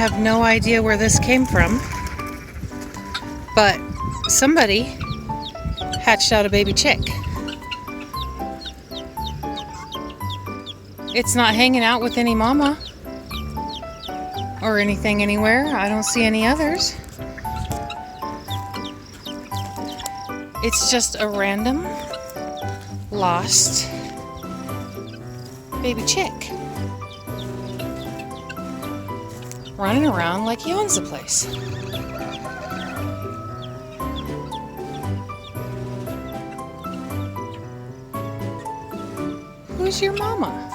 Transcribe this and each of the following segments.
have no idea where this came from, but somebody hatched out a baby chick. It's not hanging out with any mama or anything anywhere. I don't see any others. It's just a random lost baby chick running around like he owns the place. Who's your mama?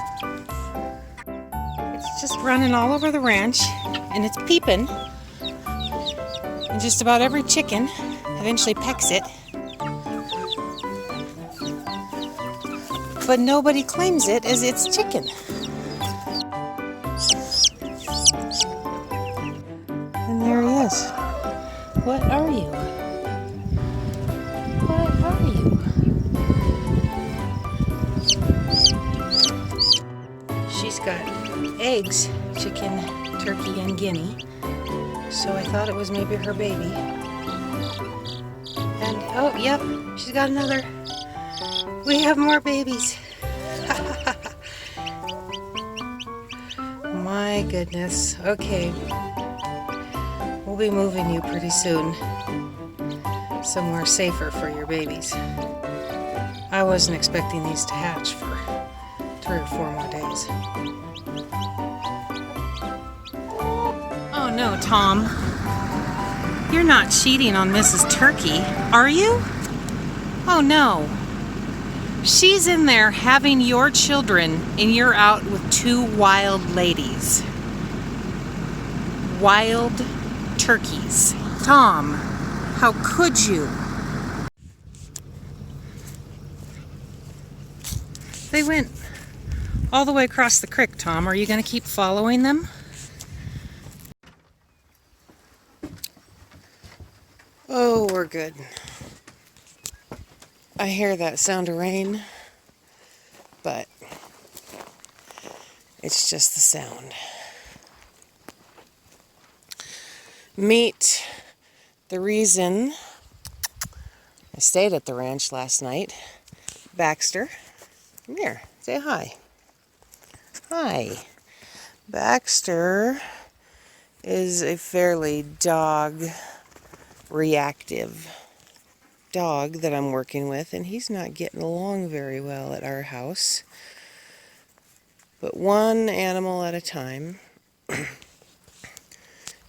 It's just running all over the ranch, and it's peeping, and just about every chicken eventually pecks it, but nobody claims it as its chicken. And there he is. What are you? What are you? She's got eggs, chicken, turkey, and guinea. So I thought it was maybe her baby. And oh, yep, she's got another. We have more babies. My goodness. Okay. We'll be moving you pretty soon. Somewhere safer for your babies. I wasn't expecting these to hatch for 3 or 4 more days. Oh no, Tom. You're not cheating on Mrs. Turkey, are you? Oh no. She's in there having your children, and you're out with 2 wild ladies. Wild turkeys. Tom, how could you? They went all the way across the creek, Tom. Are you going to keep following them? Oh, we're good. I hear that sound of rain, but it's just the sound. Meet the reason I stayed at the ranch last night. Baxter. Come here, say hi. Hi. Baxter is a fairly dog-reactive dog that I'm working with, and he's not getting along very well at our house. But one animal at a time.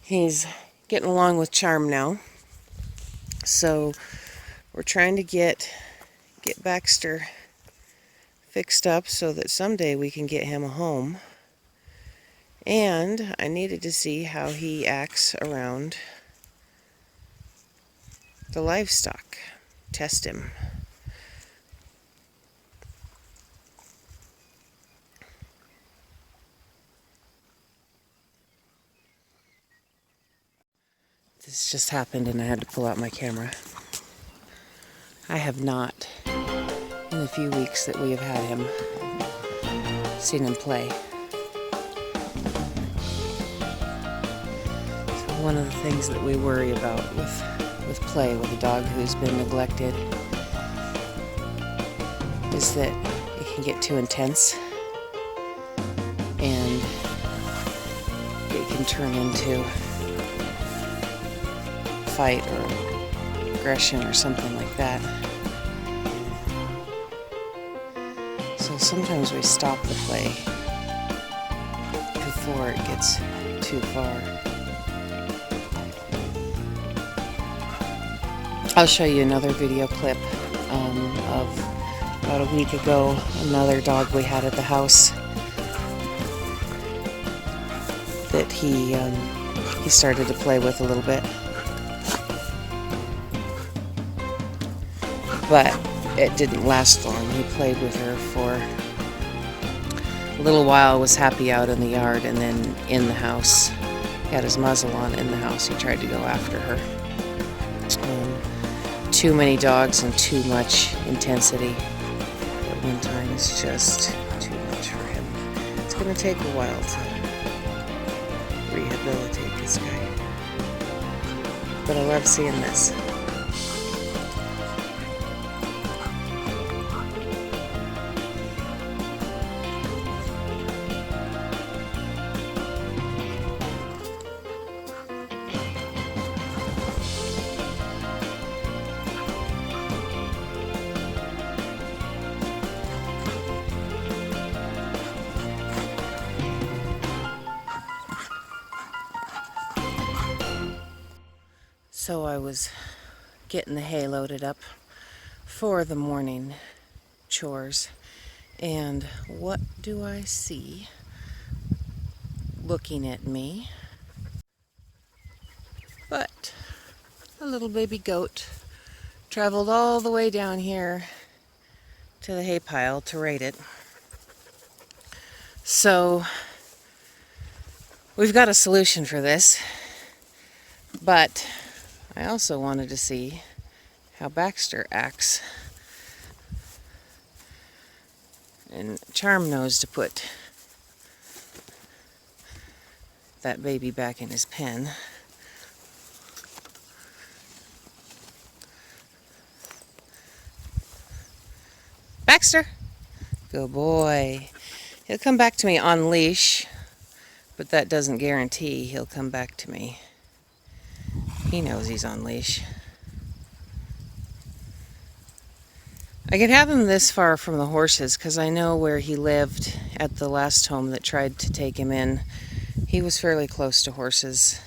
He's getting along with charm now. So we're trying to get Baxter fixed up so that someday we can get him a home. And I needed to see how he acts around the livestock. Test him. This just happened and I had to pull out my camera. I have not, in the few weeks that we have had him, seen him play. So one of the things that we worry about with play with a dog who's been neglected is that it can get too intense and it can turn into a fight or aggression or something like that. So sometimes we stop the play before it gets too far. I'll show you another video clip of about a week ago, another dog we had at the house that he started to play with a little bit. But it didn't last long. He played with her for a little while, was happy out in the yard, and then in the house. He had his muzzle on in the house. He tried to go after her. Too many dogs and too much intensity at one time is just too much for him. It's going to take a while to rehabilitate this guy. But I love seeing this. So I was getting the hay loaded up for the morning chores, and what do I see looking at me but a little baby goat. Traveled all the way down here to the hay pile to rate it. So we've got a solution for this, but I also wanted to see how Baxter acts. And Charm knows to put that baby back in his pen. Baxter! Good boy. He'll come back to me on leash, but that doesn't guarantee he'll come back to me. He knows he's on leash. I could have him this far from the horses because I know where he lived at the last home that tried to take him in. He was fairly close to horses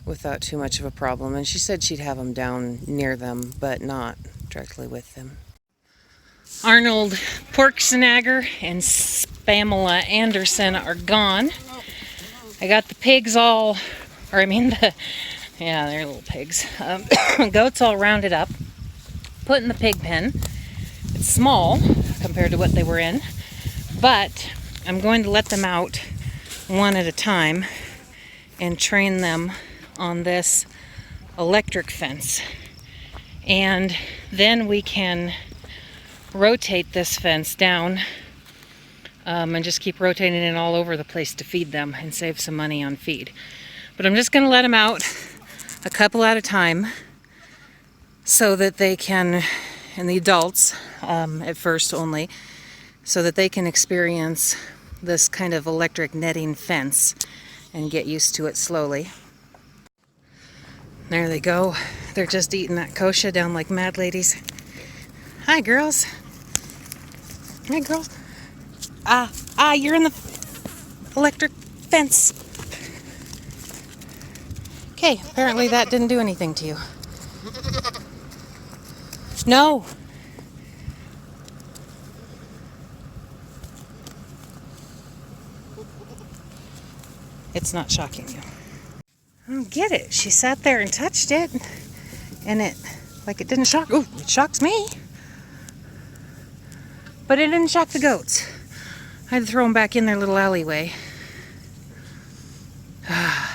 without too much of a problem, and she said she'd have him down near them, but not directly with them. Arnold Porksnagger and Pamela Anderson are gone. I got the pigs all, they're little pigs. Goats all rounded up, put in the pig pen. It's small compared to what they were in, but I'm going to let them out one at a time and train them on this electric fence. And then we can rotate this fence down and just keep rotating it all over the place to feed them and save some money on feed. But I'm just going to let them out a couple at a time so that they can, and the adults at first only, so that they can experience this kind of electric netting fence and get used to it slowly. There they go. They're just eating that kosher down like mad ladies. Hi, girls. Hi, girls. You're in the electric fence. Okay, apparently that didn't do anything to you. No. It's not shocking you. I don't get it. She sat there and touched it, and it didn't shock. Oh, it shocks me. But it didn't shock the goats. I had to throw them back in their little alleyway.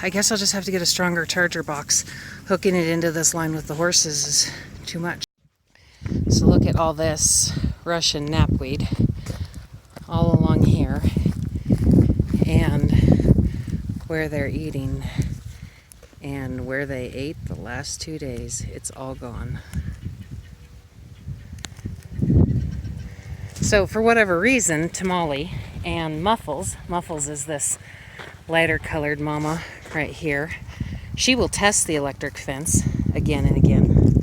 I guess I'll just have to get a stronger charger box. Hooking it into this line with the horses is too much. So look at all this Russian knapweed all along here, and where they're eating and where they ate the last 2 days. It's all gone. So for whatever reason, Tamale and Muffles is this lighter colored mama right here, she will test the electric fence again and again.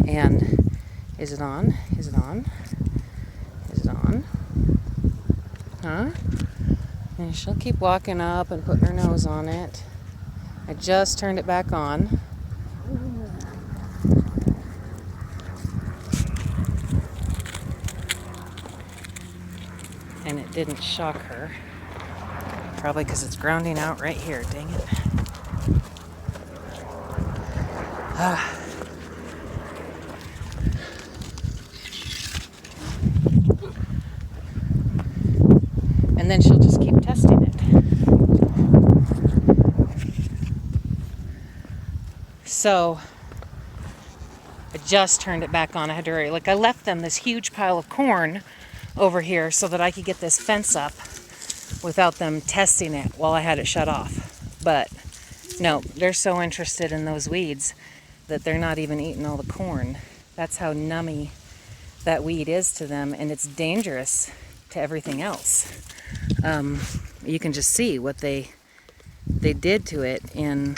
And is it on? Is it on? Is it on? Huh? And she'll keep walking up and putting her nose on it. I just turned it back on. And it didn't shock her. Probably because it's grounding out right here, dang it. And then she'll just keep testing it. So I just turned it back on. I had to hurry. I left them this huge pile of corn over here so that I could get this fence up without them testing it while I had it shut off. But no, they're so interested in those weeds that they're not even eating all the corn. That's how nummy that weed is to them, and it's dangerous to everything else. You can just see what they did to it in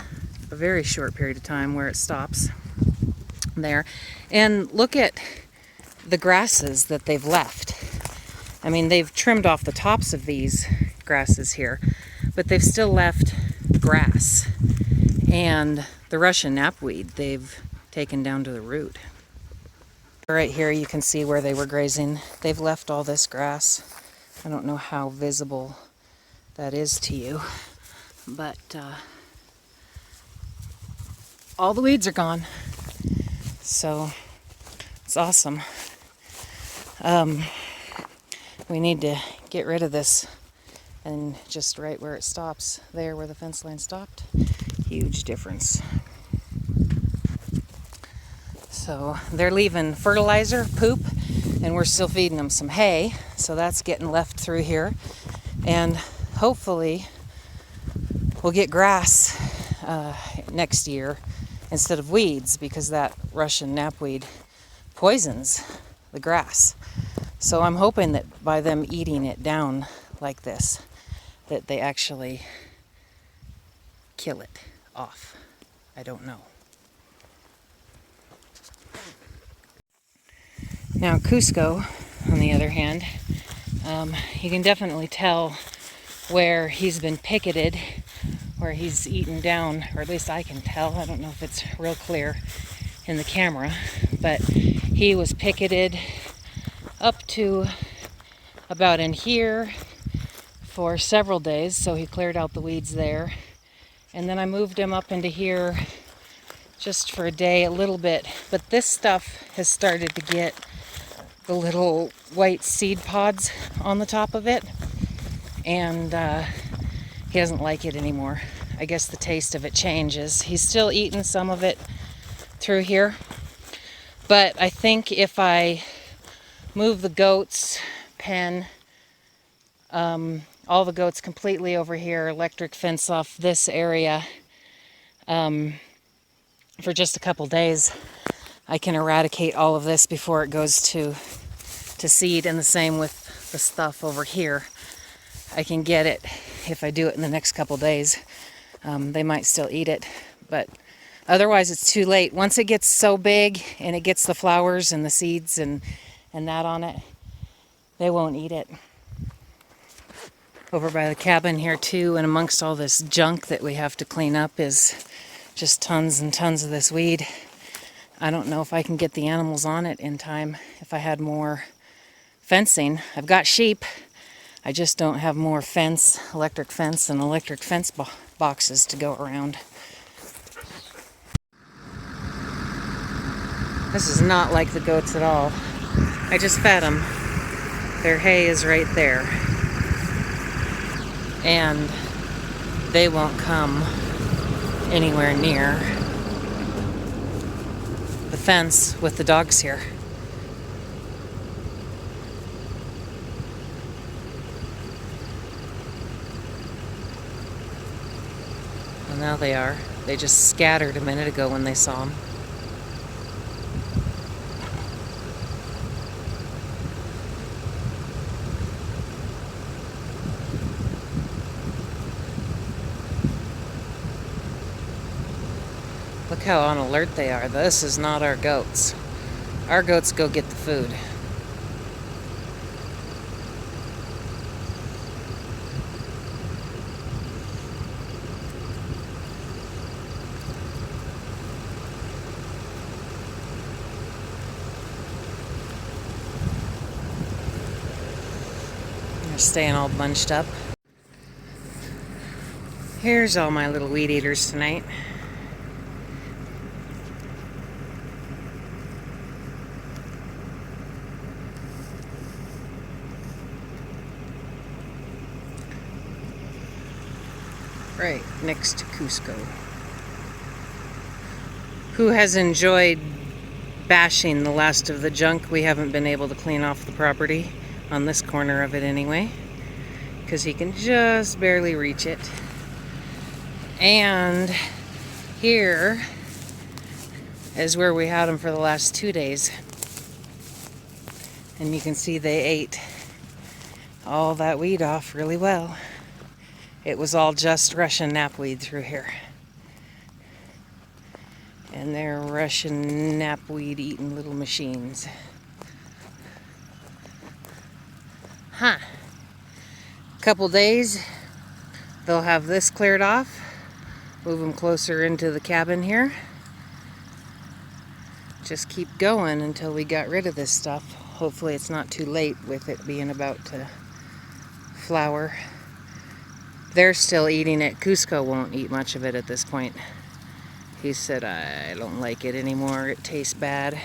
a very short period of time where it stops there. And look at the grasses that they've left. I mean, they've trimmed off the tops of these grasses here, but they've still left grass. And the Russian knapweed they've taken down to the root. Right here you can see where they were grazing. They've left all this grass. I don't know how visible that is to you, but all the weeds are gone. So it's awesome. We need to get rid of this, and just right where it stops, there where the fence line stopped, huge difference. So they're leaving fertilizer, poop, and we're still feeding them some hay, so that's getting left through here. And hopefully we'll get grass next year instead of weeds, because that Russian knapweed poisons the grass. So I'm hoping that by them eating it down like this, that they actually kill it off. I don't know. Now Cusco, on the other hand, you can definitely tell where he's been picketed, where he's eaten down, or at least I can tell. I don't know if it's real clear in the camera, but he was picketed up to about in here for several days, so he cleared out the weeds there. And then I moved him up into here just for a day, a little bit, but this stuff has started to get the little white seed pods on the top of it, and he doesn't like it anymore. I guess the taste of it changes. He's still eating some of it through here, but I think if I move the goats pen, all the goats completely over here, electric fence off this area for just a couple days, I can eradicate all of this before it goes to seed. And the same with the stuff over here. I can get it if I do it in the next couple days. They might still eat it, but otherwise it's too late. Once it gets so big and it gets the flowers and the seeds and that on it, they won't eat it. Over by the cabin here too, and amongst all this junk that we have to clean up, is just tons and tons of this weed. I don't know if I can get the animals on it in time if I had more fencing. I've got sheep. I just don't have more fence, electric fence, and electric fence boxes to go around. This is not like the goats at all. I just fed them. Their hay is right there. And they won't come anywhere near the fence with the dogs here. Well, now they are. They just scattered a minute ago when they saw them. Look how on alert they are. This is not our goats. Our goats go get the food. They're staying all bunched up. Here's all my little weed eaters tonight. Right next to Cusco, who has enjoyed bashing the last of the junk we haven't been able to clean off the property on this corner of it anyway, because he can just barely reach it. And here is where we had them for the last 2 days. And you can see they ate all that weed off really well. It was all just Russian knapweed through here. And they're Russian knapweed eating little machines. Huh. Couple days, they'll have this cleared off. Move them closer into the cabin here. Just keep going until we got rid of this stuff. Hopefully it's not too late with it being about to flower. They're still eating it. Cusco won't eat much of it at this point. He said, I don't like it anymore. It tastes bad.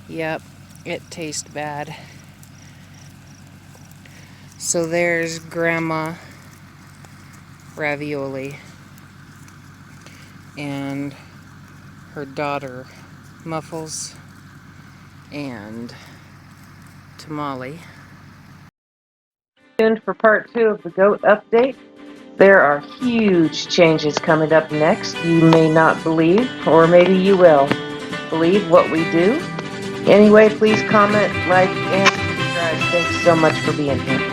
Yep, it tastes bad. So there's Grandma Ravioli and her daughter Muffles and Tamale. Tuned for part 2 of the goat update. There are huge changes coming up next. You may not believe, or maybe you will believe what we do. Anyway, please comment, like, and subscribe. Thanks so much for being here.